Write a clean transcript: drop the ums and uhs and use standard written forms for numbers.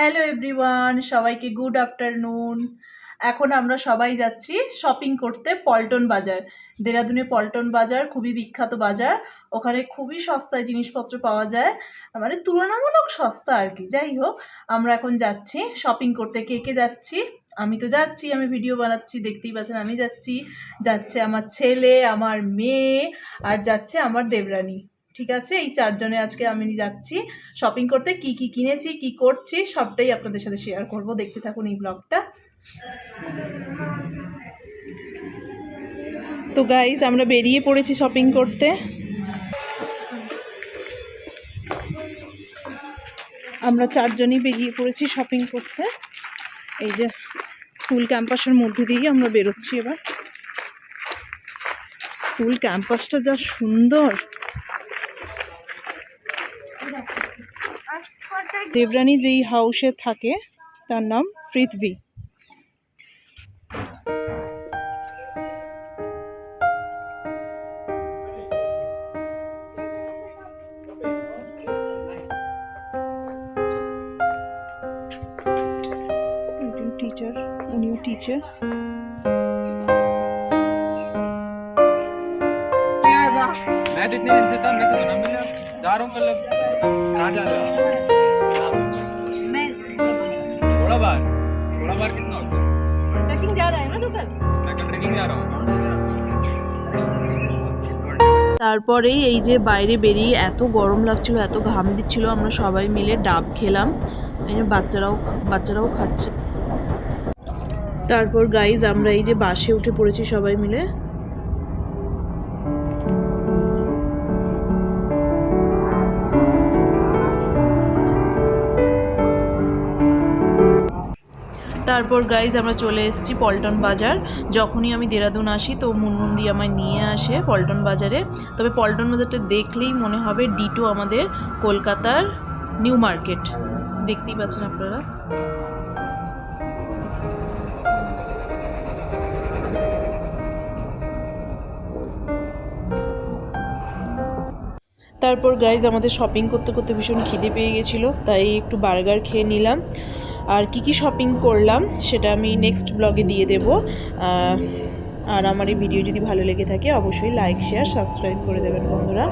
Hello everyone, সবাইকে good afternoon. এখন আমরা সবাই যাচ্ছি শপিং করতে পল্টন বাজার। দেরাদুনে পল্টন বাজার খুবই বিখ্যাত বাজার। ওখানে খুবই সস্তায় জিনিসপত্র পাওয়া যায়, মানে তুলনামূলক সস্তা আর কি। যাই হোক, আমরা এখন যাচ্ছি শপিং করতে। কে কে যাচ্ছি? আমি তো যাচ্ছি, আমি ভিডিও বানাচ্ছি, দেখতেই পাচ্ছেন আমি যাচ্ছি। যাচ্ছে আমার ছেলে, আমার মেয়ে, আর যাচ্ছে আমার দেবরানী। ঠিক আছে, এই চারজনে আজকে আমি যাচ্ছি শপিং করতে। কি কি কিনেছি, কি করছি, সবটাই আপনাদের সাথে শেয়ার করব। দেখতে থাকুন এই ব্লগটা। তো গাইজ, আমরা বেরিয়ে পড়েছি শপিং করতে। আমরা চারজনই বেরিয়ে পড়েছি শপিং করতে। এই যে স্কুল ক্যাম্পাসের মধ্যে দিয়ে আমরা বেরোচ্ছি এবার। স্কুল ক্যাম্পাসটা যা সুন্দর। দেবরানী যেই হাউসে থাকে তার নাম পৃথ্বী। टीचर न्यू टीचर मैं तो इतने दिन से था, मैं से तो ना मिला। जा रहा हूँ कल। कहाँ जा रहा हूँ? मैं थोड़ा बार कितना होता है? ट्रैकिंग जा रहा है ना तो कल मैं कल ट्रेकिंग जा रहा हूँ। তারপরেই এই যে বাইরে বেরিয়ে এত গরম লাগছিল, এত ঘাম দিচ্ছিল, আমরা সবাই মিলে ডাব খেলাম। এই যে বাচ্চারাও খাচ্ছে। তারপর গাইজ আমরা এই যে বাসে উঠে পড়েছি সবাই মিলে। তারপর গাইজ আমরা চলে এসেছি পল্টন বাজার। যখনই আমি দেরাদুন আসি তো মুনমুন্দি আমায় নিয়ে আসে পল্টন বাজারে। তবে পল্টন বাজারটা দেখলেই মনে হবে ডিটো আমাদের কলকাতার নিউ মার্কেট। দেখতেই পাচ্ছেন আপনারা। তারপর গাইজ আমাদের শপিং করতে করতে ভীষণ খিদে পেয়ে গেছিলো, তাই একটু বার্গার খেয়ে নিলাম। আর কি শপিং করলাম সেটা আমি নেক্সট ব্লগে দিয়ে দেব। আর আমার এই ভিডিও যদি ভালো লেগে থাকে অবশ্যই লাইক, শেয়ার, সাবস্ক্রাইব করে দেবেন বন্ধুরা।